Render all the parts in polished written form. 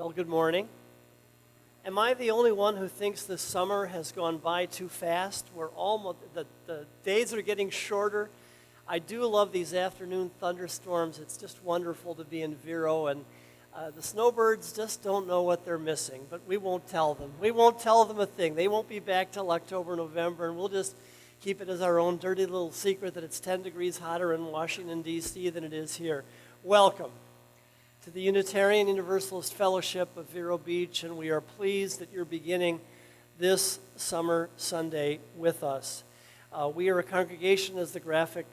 Well, good morning. Am I the only one who thinks this summer has gone by too fast? We're almost, the days are getting shorter. I do love these afternoon thunderstorms. It's just wonderful to be in Vero, and the snowbirds just don't know what they're missing, but we won't tell them. We won't tell them a thing. They won't be back till October, November, and we'll just keep it as our own dirty little secret that it's 10 degrees hotter in Washington, D.C. than it is here. Welcome to the Unitarian Universalist Fellowship of Vero Beach, and we are pleased that you're beginning this summer Sunday with us. We are a congregation, as the graphic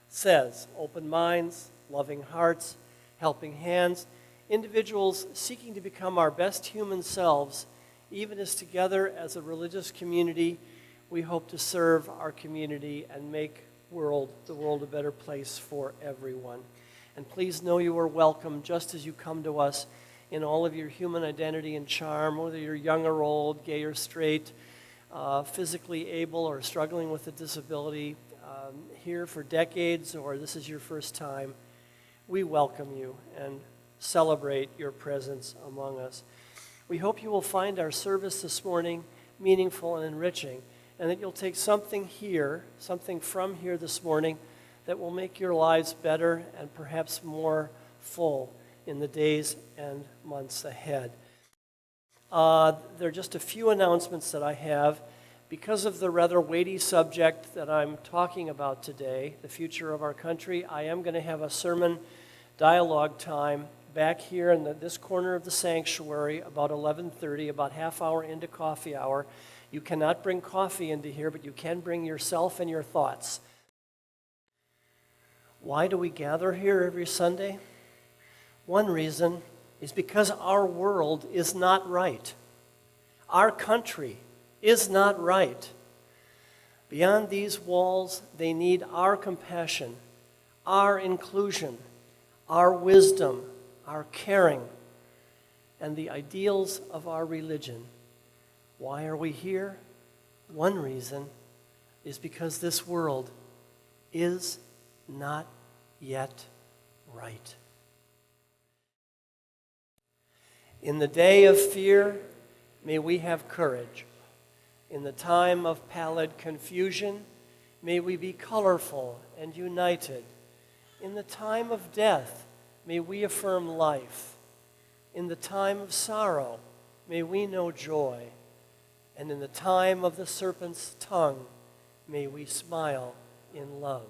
says, open minds, loving hearts, helping hands, individuals seeking to become our best human selves, even as together as a religious community, we hope to serve our community and make the world a better place for everyone. And please know you are welcome just as you come to us in all of your human identity and charm, whether you're young or old, gay or straight, physically able or struggling with a disability, here for decades or this is your first time. We welcome you and celebrate your presence among us. We hope you will find our service this morning meaningful and enriching, and that you'll take something from here this morning that will make your lives better and perhaps more full in the days and months ahead. There are just a few announcements that I have. Because of the rather weighty subject that I'm talking about today, the future of our country, I am going to have a sermon dialogue time back here in this corner of the sanctuary about 11:30, about half hour into coffee hour. You cannot bring coffee into here, but you can bring yourself and your thoughts. Why do we gather here every Sunday? One reason is because our world is not right. Our country is not right. Beyond these walls, they need our compassion, our inclusion, our wisdom, our caring, and the ideals of our religion. Why are we here? One reason is because this world is not yet right. In the day of fear, may we have courage. In the time of pallid confusion, may we be colorful and united. In the time of death, may we affirm life. In the time of sorrow, may we know joy. And in the time of the serpent's tongue, may we smile in love.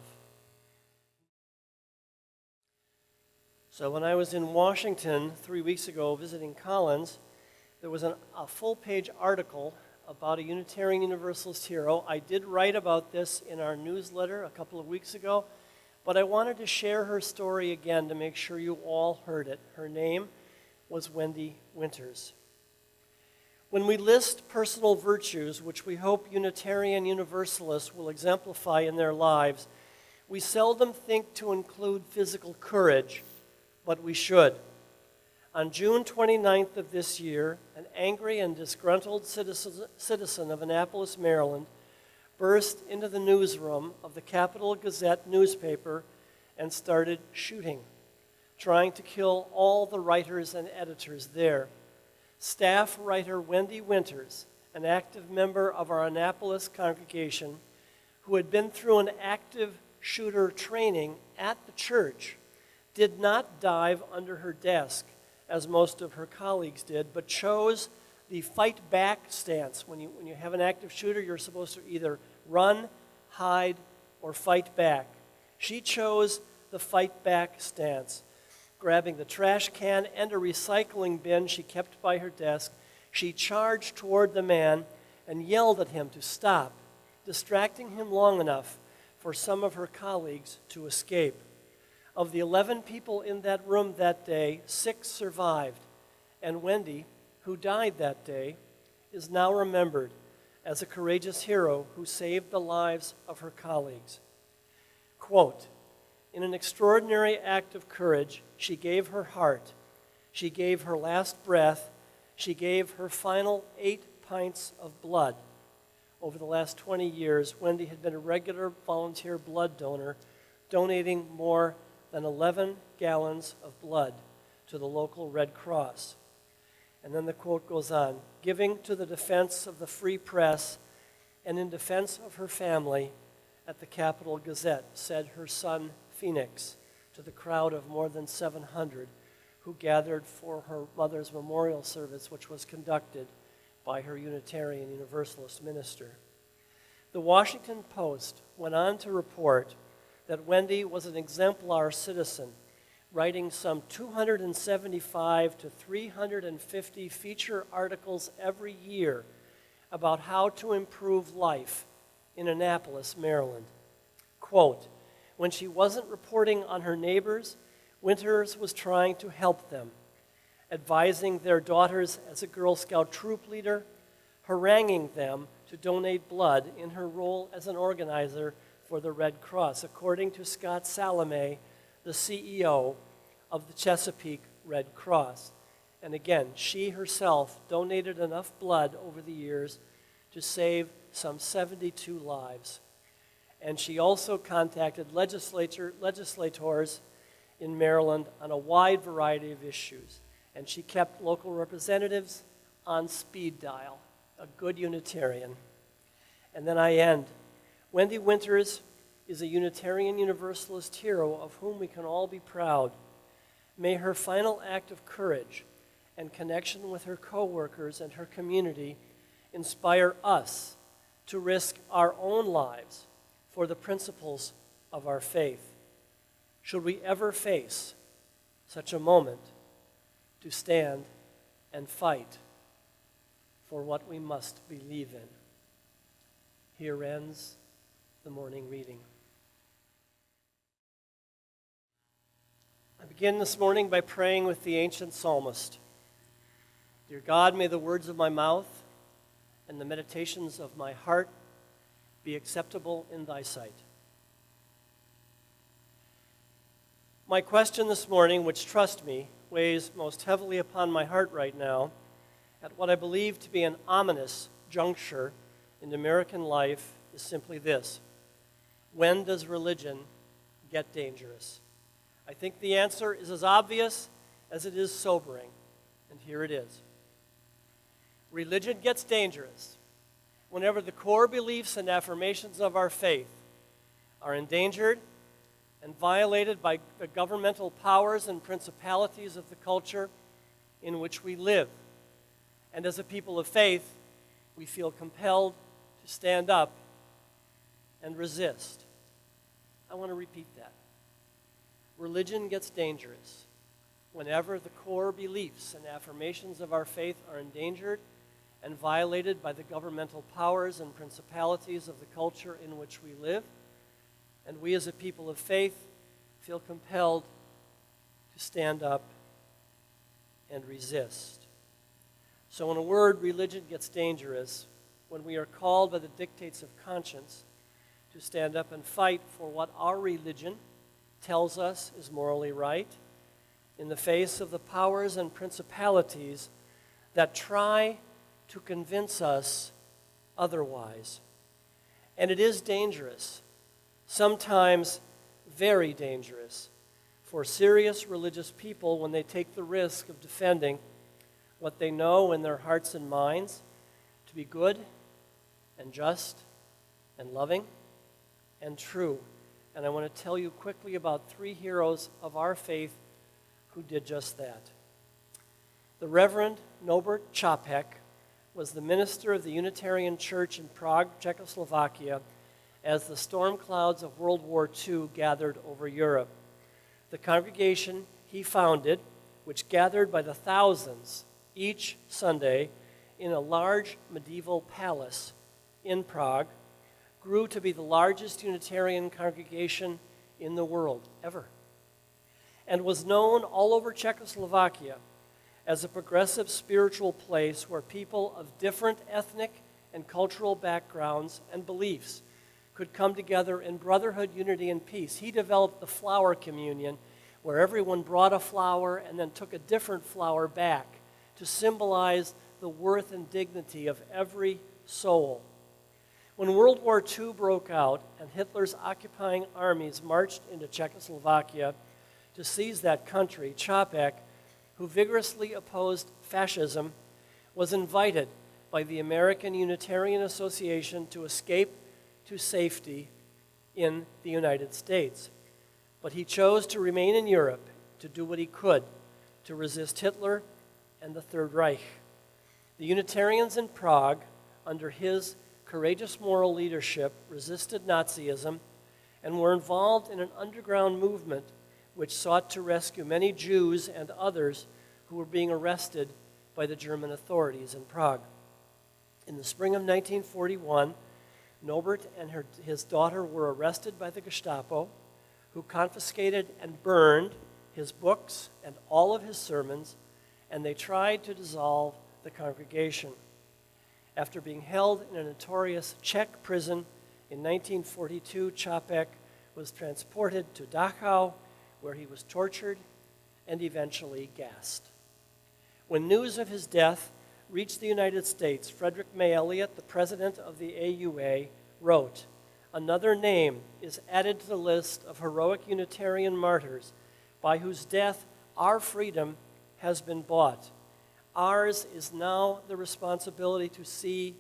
So when I was in Washington 3 weeks ago visiting Collins, there was a full-page article about a Unitarian Universalist hero. I did write about this in our newsletter a couple of weeks ago, but I wanted to share her story again to make sure you all heard it. Her name was Wendy Winters. When we list personal virtues, which we hope Unitarian Universalists will exemplify in their lives, we seldom think to include physical courage, but we should. On June 29th of this year, an angry and disgruntled citizen of Annapolis, Maryland, burst into the newsroom of the Capital Gazette newspaper and started shooting, trying to kill all the writers and editors there. Staff writer Wendy Winters, an active member of our Annapolis congregation, who had been through an active shooter training at the church, did not dive under her desk as most of her colleagues did, but chose the fight back stance. When you have an active shooter, you're supposed to either run, hide, or fight back. She chose the fight back stance. Grabbing the trash can and a recycling bin she kept by her desk, she charged toward the man and yelled at him to stop, distracting him long enough for some of her colleagues to escape. Of the 11 people in that room that day, 6 survived, and Wendy, who died that day, is now remembered as a courageous hero who saved the lives of her colleagues. Quote, "In an extraordinary act of courage, she gave her heart, she gave her last breath, she gave her final 8 pints of blood." Over the last 20 years, Wendy had been a regular volunteer blood donor, donating more than 11 gallons of blood to the local Red Cross. And then the quote goes on, giving to the defense of the free press and in defense of her family at the Capital Gazette, said her son Phoenix to the crowd of more than 700 who gathered for her mother's memorial service, which was conducted by her Unitarian Universalist minister. The Washington Post went on to report that Wendy was an exemplar citizen, writing some 275 to 350 feature articles every year about how to improve life in Annapolis, Maryland. Quote, when she wasn't reporting on her neighbors, Winters was trying to help them, advising their daughters as a Girl Scout troop leader, haranguing them to donate blood in her role as an organizer for the Red Cross, according to Scott Salome, the CEO of the Chesapeake Red Cross. And again, she herself donated enough blood over the years to save some 72 lives. And she also contacted legislators in Maryland on a wide variety of issues. And she kept local representatives on speed dial, a good Unitarian. And then I end. Wendy Winters is a Unitarian Universalist hero of whom we can all be proud. May her final act of courage and connection with her co-workers and her community inspire us to risk our own lives for the principles of our faith. Should we ever face such a moment, to stand and fight for what we must believe in. Here ends the morning reading. I begin this morning by praying with the ancient psalmist. Dear God, may the words of my mouth and the meditations of my heart be acceptable in thy sight. My question this morning, which, trust me, weighs most heavily upon my heart right now, at what I believe to be an ominous juncture in American life, is simply this: when does religion get dangerous? I think the answer is as obvious as it is sobering, and here it is. Religion gets dangerous whenever the core beliefs and affirmations of our faith are endangered and violated by the governmental powers and principalities of the culture in which we live. And as a people of faith, we feel compelled to stand up and resist. I want to repeat that. Religion gets dangerous whenever the core beliefs and affirmations of our faith are endangered and violated by the governmental powers and principalities of the culture in which we live. And we as a people of faith feel compelled to stand up and resist. So in a word, religion gets dangerous when we are called by the dictates of conscience to stand up and fight for what our religion tells us is morally right in the face of the powers and principalities that try to convince us otherwise. And it is dangerous, sometimes very dangerous, for serious religious people when they take the risk of defending what they know in their hearts and minds to be good and just and loving and true. And I want to tell you quickly about three heroes of our faith who did just that. The Reverend Norbert Čapek was the minister of the Unitarian Church in Prague, Czechoslovakia, as the storm clouds of World War II gathered over Europe. The congregation he founded, which gathered by the thousands each Sunday in a large medieval palace in Prague, grew to be the largest Unitarian congregation in the world ever, and was known all over Czechoslovakia as a progressive spiritual place where people of different ethnic and cultural backgrounds and beliefs could come together in brotherhood, unity, and peace. He developed the flower communion, where everyone brought a flower and then took a different flower back to symbolize the worth and dignity of every soul. When World War II broke out and Hitler's occupying armies marched into Czechoslovakia to seize that country, Čapek, who vigorously opposed fascism, was invited by the American Unitarian Association to escape to safety in the United States. But he chose to remain in Europe to do what he could to resist Hitler and the Third Reich. The Unitarians in Prague, under his courageous moral leadership, resisted Nazism and were involved in an underground movement which sought to rescue many Jews and others who were being arrested by the German authorities in Prague. In the spring of 1941, Norbert and his daughter were arrested by the Gestapo, who confiscated and burned his books and all of his sermons, and they tried to dissolve the congregation. After being held in a notorious Czech prison in 1942, Čapek was transported to Dachau, where he was tortured and eventually gassed. When news of his death reached the United States, Frederick May Elliott, the president of the AUA, wrote, "Another name is added to the list of heroic Unitarian martyrs by whose death our freedom has been bought. Ours is now the responsibility to see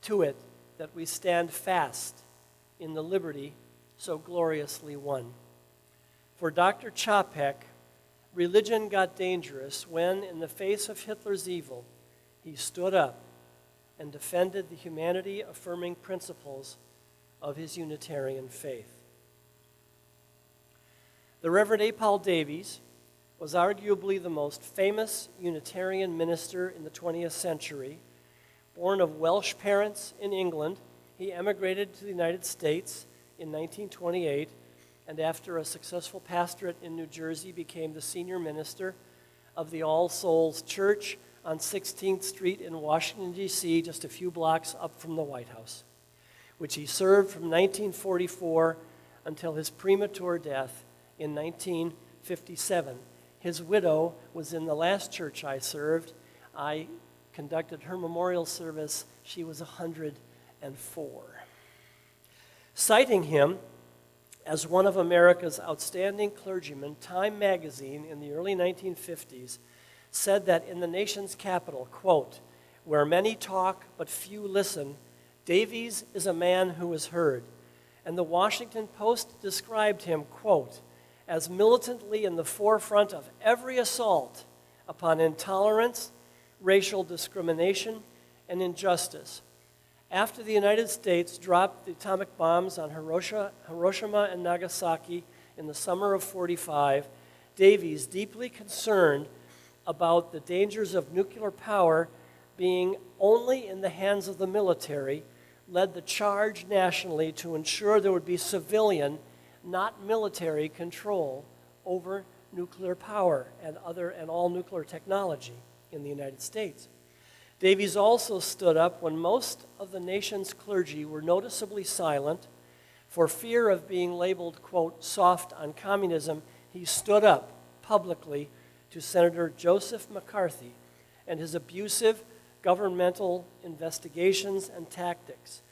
to it that we stand fast in the liberty so gloriously won." For Dr. Čapek, religion got dangerous when, in the face of Hitler's evil, he stood up and defended the humanity-affirming principles of his Unitarian faith. The Reverend A. Paul Davies was arguably the most famous Unitarian minister in the 20th century. Born of Welsh parents in England, he emigrated to the United States in 1928, and after a successful pastorate in New Jersey, became the senior minister of the All Souls Church on 16th Street in Washington, D.C., just a few blocks up from the White House, which he served from 1944 until his premature death in 1957. His widow was in the last church I served. I conducted her memorial service. She was 104. Citing him as one of America's outstanding clergymen, Time magazine in the early 1950s said that in the nation's capital, quote, "Where many talk but few listen, Davies is a man who is heard." And the Washington Post described him, quote, "as militantly in the forefront of every assault upon intolerance, racial discrimination, and injustice." After the United States dropped the atomic bombs on Hiroshima and Nagasaki in the summer of '45, Davies, deeply concerned about the dangers of nuclear power being only in the hands of the military, led the charge nationally to ensure there would be civilian, not military, control over nuclear power and all nuclear technology in the United States. Davies also stood up when most of the nation's clergy were noticeably silent. For fear of being labeled, quote, "soft on communism," he stood up publicly to Senator Joseph McCarthy and his abusive governmental investigations and tactics.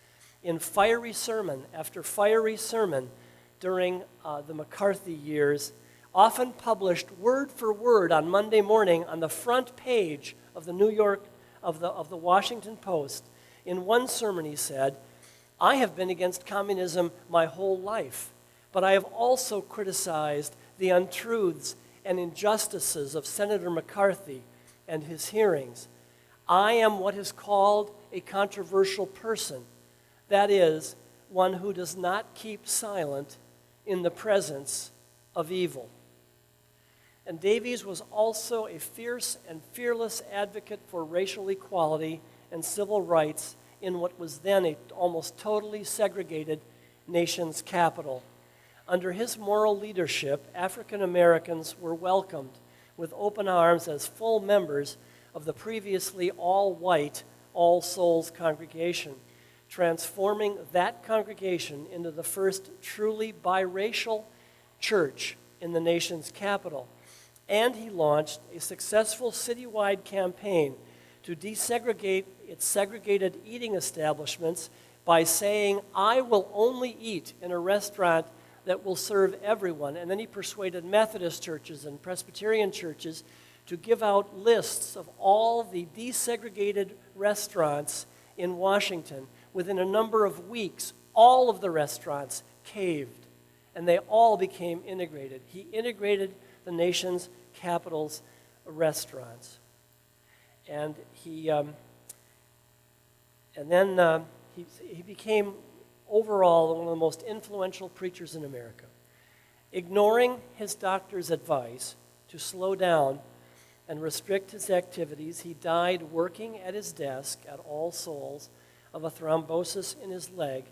In fiery sermon after fiery sermon during the McCarthy years, often published word for word on Monday morning on the front page of the the Washington Post, in one sermon he said, "I have been against communism my whole life, but I have also criticized the untruths and injustices of Senator McCarthy and his hearings. I am what is called a controversial person, that is, one who does not keep silent in the presence of evil." And Davies was also a fierce and fearless advocate for racial equality and civil rights in what was then a almost totally segregated nation's capital. Under his moral leadership, African Americans were welcomed with open arms as full members of the previously all-white All Souls congregation, transforming that congregation into the first truly biracial church in the nation's capital. And he launched a successful citywide campaign to desegregate its segregated eating establishments by saying, "I will only eat in a restaurant that will serve everyone." And then he persuaded Methodist churches and Presbyterian churches to give out lists of all the desegregated restaurants in Washington. Within a number of weeks, all of the restaurants caved, and they all became integrated. He integrated the nation's capital's restaurants. And he became overall one of the most influential preachers in America. Ignoring his doctor's advice to slow down and restrict his activities, he died working at his desk at All Souls of a thrombosis in his leg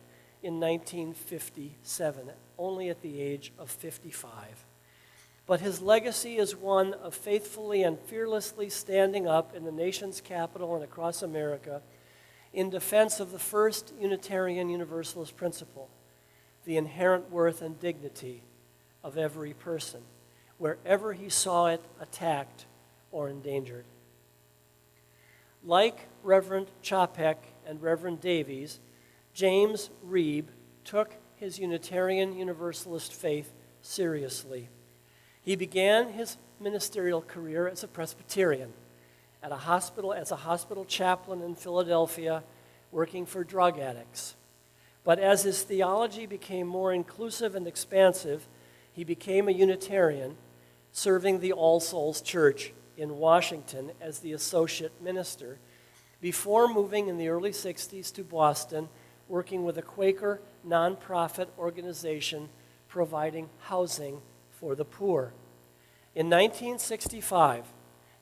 in 1957, only at the age of 55. But his legacy is one of faithfully and fearlessly standing up in the nation's capital and across America in defense of the first Unitarian Universalist principle, the inherent worth and dignity of every person, wherever he saw it attacked or endangered. Like Reverend Chapek and Reverend Davies, James Reeb took his Unitarian Universalist faith seriously. He began his ministerial career as a Presbyterian at a hospital, as a hospital chaplain in Philadelphia, working for drug addicts. But as his theology became more inclusive and expansive, he became a Unitarian, serving the All Souls Church in Washington as the associate minister, before moving in the early 60s to Boston, working with a Quaker nonprofit organization providing housing for the poor. In 1965,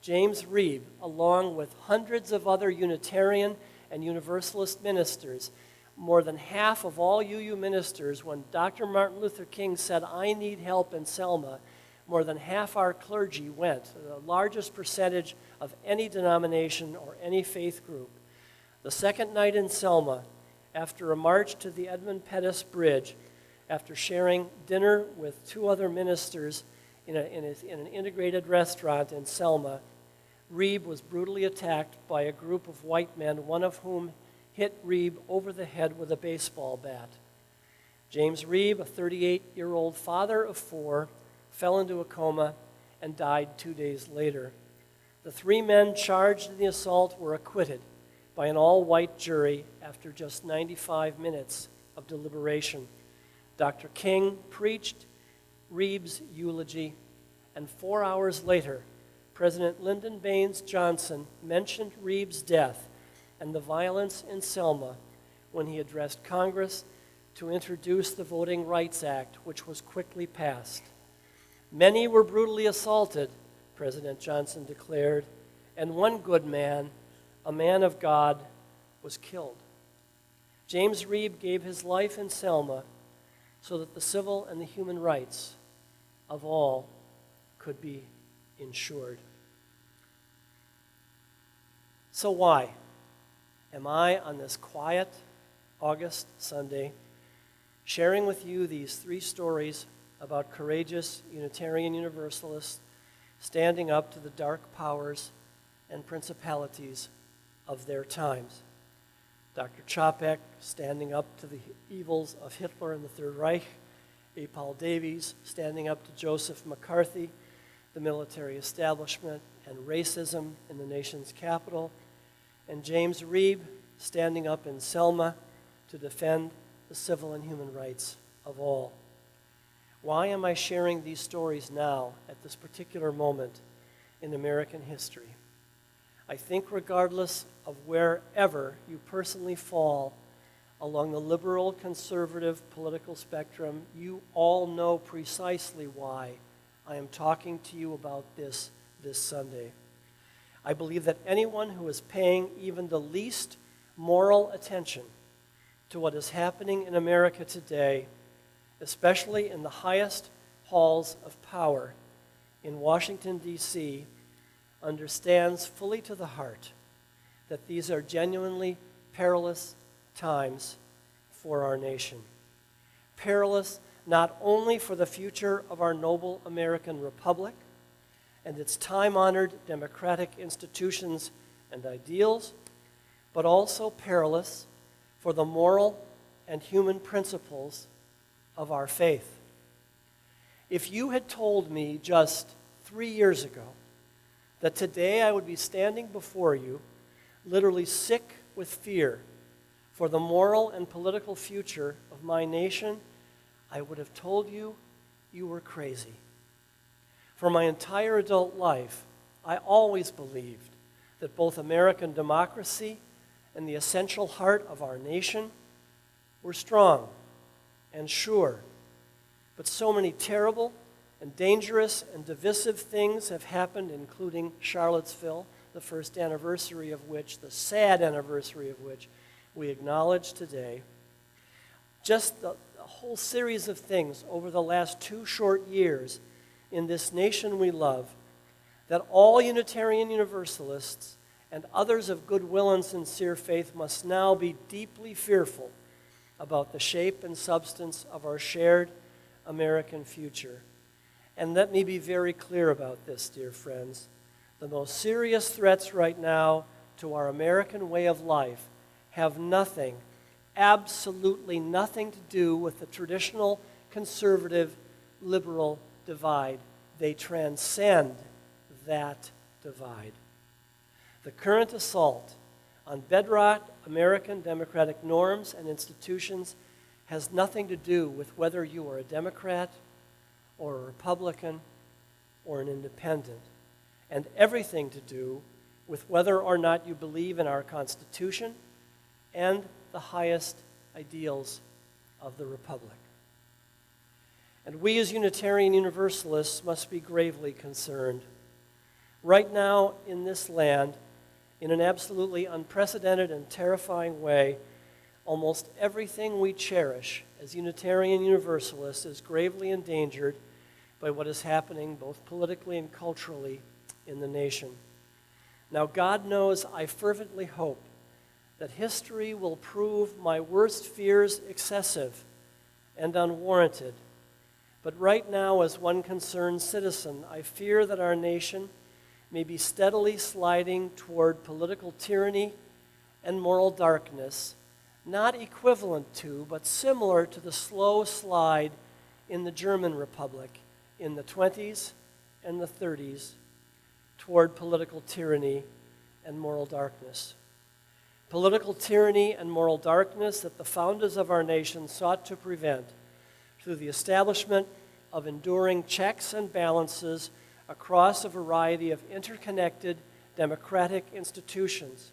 James Reeb, along with hundreds of other Unitarian and Universalist ministers, more than half of all UU ministers, when Dr. Martin Luther King said, "I need help in Selma," more than half our clergy went, the largest percentage of any denomination or any faith group. The second night in Selma, after a march to the Edmund Pettus Bridge, after sharing dinner with two other ministers in an integrated restaurant in Selma, Reeb was brutally attacked by a group of white men, one of whom hit Reeb over the head with a baseball bat. James Reeb, a 38-year-old father of four, fell into a coma and died 2 days later. The three men charged in the assault were acquitted by an all-white jury after just 95 minutes of deliberation. Dr. King preached Reeb's eulogy, and 4 hours later, President Lyndon Baines Johnson mentioned Reeb's death and the violence in Selma when he addressed Congress to introduce the Voting Rights Act, which was quickly passed. "Many were brutally assaulted," President Johnson declared, "and one good man, a man of God, was killed." James Reeb gave his life in Selma so that the civil and the human rights of all could be ensured. So why am I on this quiet August Sunday sharing with you these three stories about courageous Unitarian Universalists standing up to the dark powers and principalities of their times? Dr. Chapek standing up to the evils of Hitler and the Third Reich, A. Paul Davies standing up to Joseph McCarthy, the military establishment, and racism in the nation's capital, and James Reeb standing up in Selma to defend the civil and human rights of all. Why am I sharing these stories now at this particular moment in American history? I think regardless of wherever you personally fall along the liberal conservative political spectrum, you all know precisely why I am talking to you about this Sunday. I believe that anyone who is paying even the least moral attention to what is happening in America today, especially in the highest halls of power in Washington, D.C., understands fully to the heart that these are genuinely perilous times for our nation. Perilous not only for the future of our noble American republic and its time-honored democratic institutions and ideals, but also perilous for the moral and human principles of our faith. If you had told me just 3 years ago that today I would be standing before you, literally sick with fear for the moral and political future of my nation, I would have told you you were crazy. For my entire adult life, I always believed that both American democracy and the essential heart of our nation were strong and sure. But so many terrible and dangerous and divisive things have happened, including Charlottesville, the first anniversary of which, the sad anniversary of which, we acknowledge today. Just a whole series of things over the last 2 short years in this nation we love, that all Unitarian Universalists and others of goodwill and sincere faith must now be deeply fearful about the shape and substance of our shared American future. And let me be very clear about this, dear friends. The most serious threats right now to our American way of life have nothing, absolutely nothing to do with the traditional conservative liberal divide. They transcend that divide. The current assault on bedrock American democratic norms and institutions has nothing to do with whether you are a Democrat or a Republican or an independent, and everything to do with whether or not you believe in our Constitution and the highest ideals of the Republic. And we as Unitarian Universalists must be gravely concerned. Right now in this land, in an absolutely unprecedented and terrifying way, almost everything we cherish as Unitarian Universalists is gravely endangered by what is happening both politically and culturally in the nation. Now, God knows I fervently hope that history will prove my worst fears excessive and unwarranted. But right now, as one concerned citizen, I fear that our nation may be steadily sliding toward political tyranny and moral darkness, not equivalent to, but similar to the slow slide in the German Republic in the 20s and the 30s toward political tyranny and moral darkness. Political tyranny and moral darkness that the founders of our nation sought to prevent through the establishment of enduring checks and balances across a variety of interconnected democratic institutions.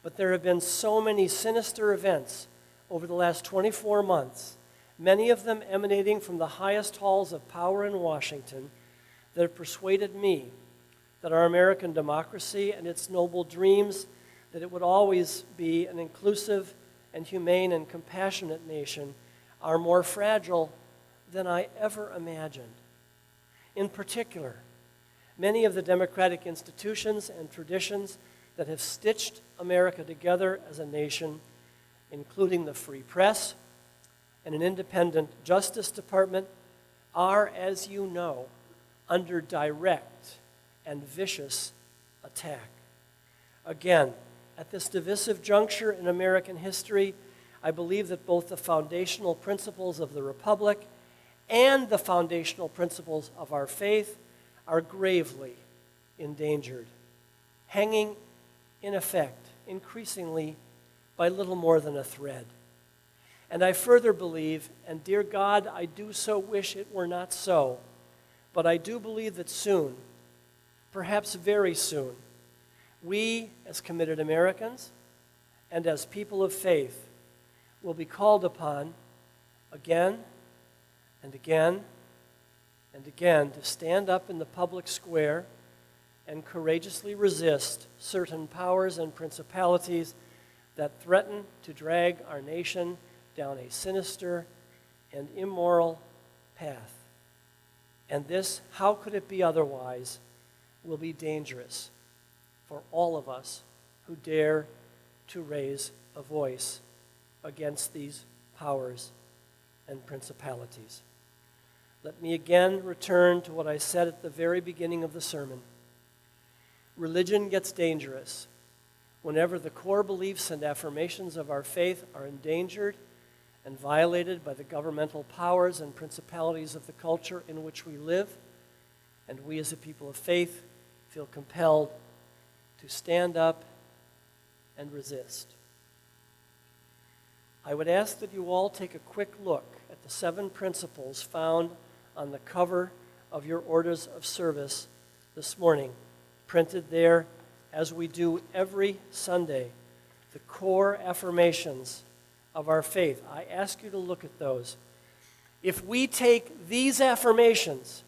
But there have been so many sinister events over the last 24 months, many of them emanating from the highest halls of power in Washington, that have persuaded me that our American democracy and its noble dreams, that it would always be an inclusive and humane and compassionate nation, are more fragile than I ever imagined. In particular, many of the democratic institutions and traditions that have stitched America together as a nation, including the free press and an independent Justice Department, are, as you know, under direct and vicious attack. Again, at this divisive juncture in American history, I believe that both the foundational principles of the Republic and the foundational principles of our faith are gravely endangered, hanging, in effect, increasingly by little more than a thread. And I further believe, and dear God, I do so wish it were not so, but I do believe that soon, perhaps very soon, we, as committed Americans and as people of faith, will be called upon again and again and again to stand up in the public square and courageously resist certain powers and principalities that threaten to drag our nation down a sinister and immoral path. And this, how could it be otherwise, will be dangerous for all of us who dare to raise a voice against these powers and principalities. Let me again return to what I said at the very beginning of the sermon. Religion gets dangerous whenever the core beliefs and affirmations of our faith are endangered and violated by the governmental powers and principalities of the culture in which we live, and we as a people of faith feel compelled to stand up and resist. I would ask that you all take a quick look at the 7 principles found on the cover of your orders of service this morning, printed there as we do every Sunday, the core affirmations of our faith. I ask you to look at those. If we take these affirmations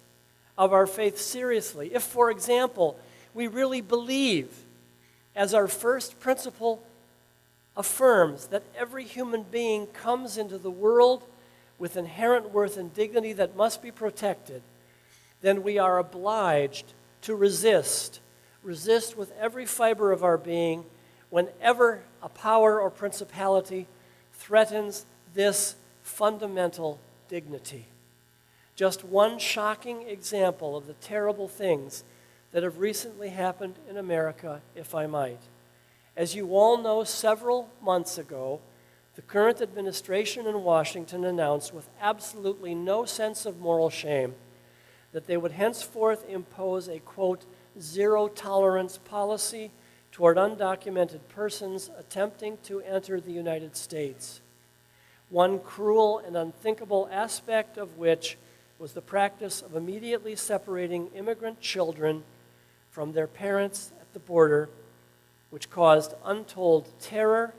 of our faith seriously, if, for example, we really believe, as our first principle affirms, that every human being comes into the world with inherent worth and dignity that must be protected, then we are obliged to resist with every fiber of our being whenever a power or principality threatens this fundamental dignity. Just one shocking example of the terrible things that have recently happened in America, if I might. As you all know, several months ago, the current administration in Washington announced with absolutely no sense of moral shame that they would henceforth impose a, quote, zero-tolerance policy toward undocumented persons attempting to enter the United States. One cruel and unthinkable aspect of which was the practice of immediately separating immigrant children from their parents at the border, which caused untold terror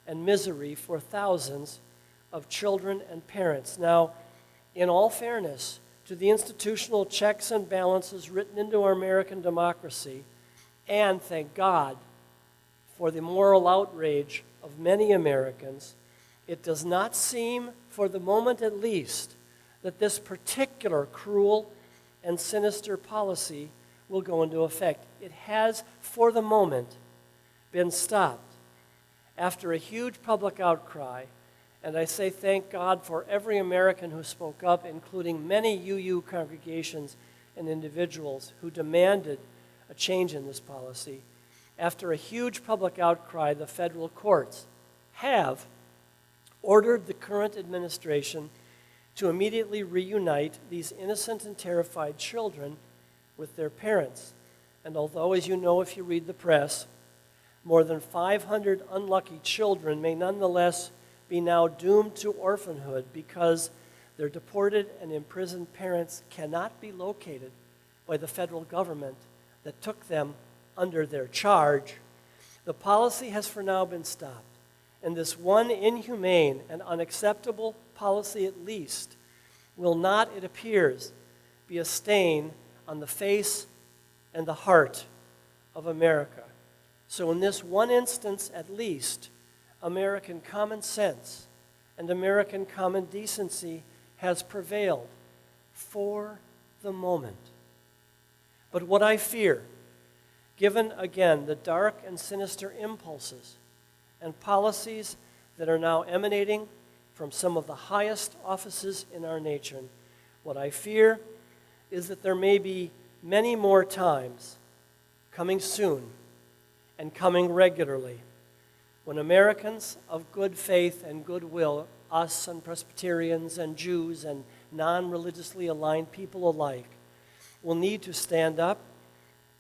and misery for thousands of children and parents. Now, in all fairness to the institutional checks and balances written into our American democracy, and thank God for the moral outrage of many Americans, it does not seem, for the moment at least, that this particular cruel and sinister policy will go into effect. It has, for the moment, been stopped after a huge public outcry, and I say thank God for every American who spoke up, including many UU congregations and individuals who demanded a change in this policy. After a huge public outcry, the federal courts have ordered the current administration to immediately reunite these innocent and terrified children with their parents. And although, as you know if you read the press, more than 500 unlucky children may nonetheless be now doomed to orphanhood because their deported and imprisoned parents cannot be located by the federal government that took them under their charge, the policy has for now been stopped. And this one inhumane and unacceptable policy at least will not, it appears, be a stain on the face and the heart of America. So in this one instance at least, American common sense and American common decency has prevailed for the moment. But what I fear, given again the dark and sinister impulses and policies that are now emanating from some of the highest offices in our nation, what I fear is that there may be many more times coming soon and coming regularly when Americans of good faith and goodwill, us and Presbyterians and Jews and non-religiously aligned people alike, will need to stand up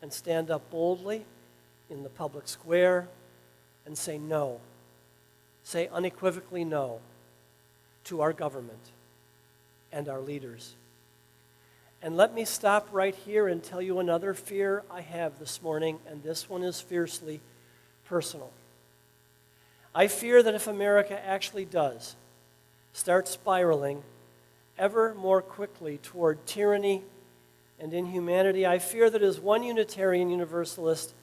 and stand up boldly in the public square and say no, say unequivocally no to our government and our leaders. And let me stop right here and tell you another fear I have this morning, and this one is fiercely personal. I fear that if America actually does start spiraling ever more quickly toward tyranny and inhumanity, I fear that as one Unitarian Universalist,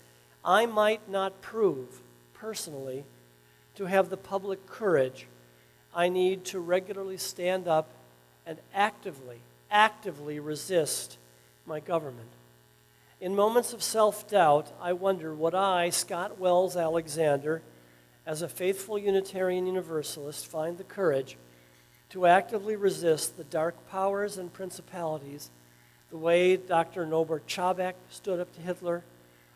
I might not prove personally to have the public courage I need to regularly stand up and actively resist my government. In moments of self-doubt, I wonder, would I, Scott Wells Alexander, as a faithful Unitarian Universalist, find the courage to actively resist the dark powers and principalities the way Dr. Norbert Chabak stood up to Hitler,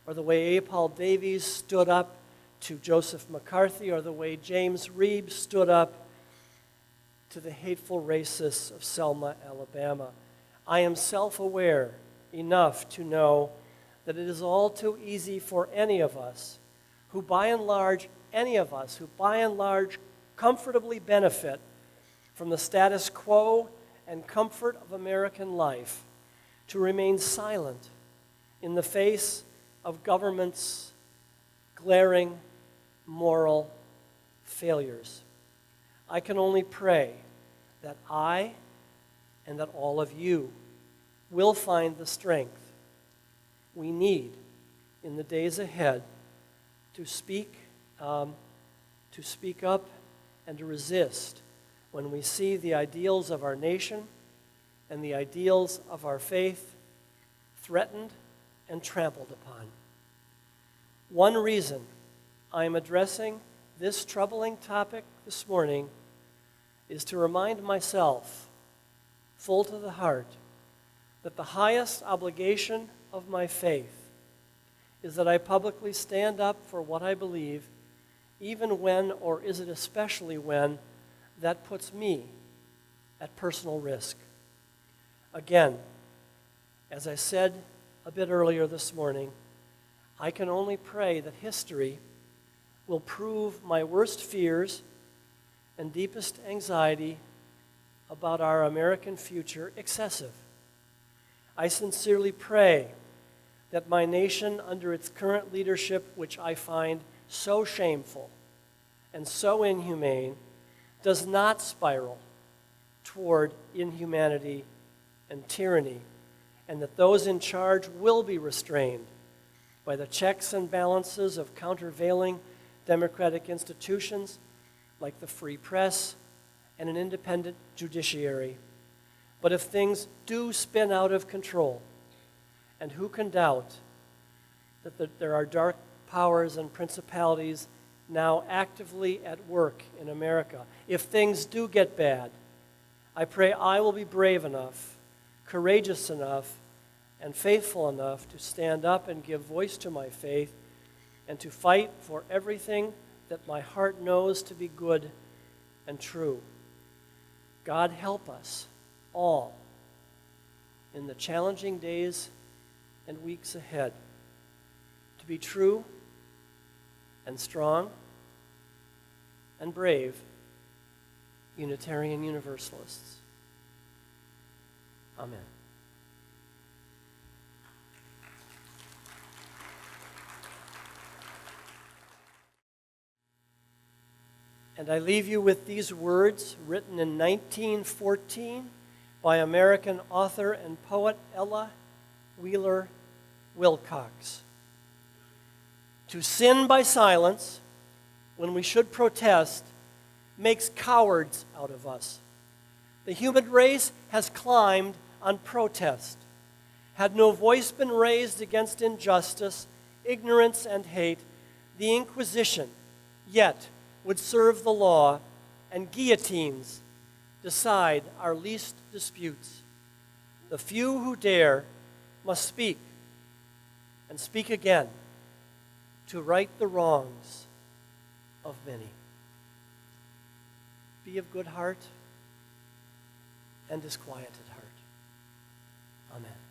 or the way A. Paul Davies stood up to Joseph McCarthy, or the way James Reeb stood up to the hateful racists of Selma, Alabama. I am self-aware enough to know that it is all too easy for any of us who by and large comfortably benefit from the status quo and comfort of American life to remain silent in the face of government's glaring moral failures. I can only pray that I and that all of you will find the strength we need in the days ahead to speak up and to resist when we see the ideals of our nation and the ideals of our faith threatened and trampled upon. One reason I am addressing this troubling topic this morning is to remind myself, full to the heart, that the highest obligation of my faith is that I publicly stand up for what I believe, even when, or is it especially when, that puts me at personal risk. Again, as I said a bit earlier this morning, I can only pray that history will prove my worst fears and deepest anxiety about our American future excessive. I sincerely pray that my nation, under its current leadership, which I find so shameful and so inhumane, does not spiral toward inhumanity and tyranny, and that those in charge will be restrained by the checks and balances of countervailing democratic institutions like the free press and an independent judiciary. But if things do spin out of control, and who can doubt that there are dark powers and principalities now actively at work in America, if things do get bad, I pray I will be brave enough, courageous enough, and faithful enough to stand up and give voice to my faith and to fight for everything that my heart knows to be good and true. God help us all in the challenging days and weeks ahead to be true and strong and brave Unitarian Universalists. Amen. And I leave you with these words written in 1914 by American author and poet Ella Wheeler Wilcox. To sin by silence when we should protest makes cowards out of us. The human race has climbed on protest. Had no voice been raised against injustice, ignorance, and hate, the Inquisition yet would serve the law, and guillotines decide our least disputes. The few who dare must speak, and speak again, to right the wrongs of many. Be of good heart and disquieted heart. Amen.